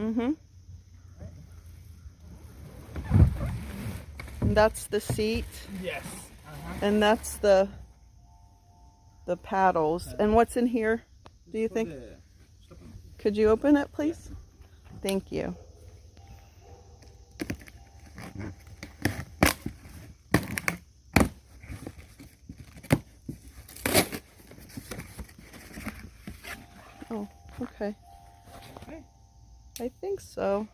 Mm-hmm. And that's the seat. Yes. And that's the paddles. And what's in here, do you think? Could you open it, please? Thank you. Oh, okay. I think so.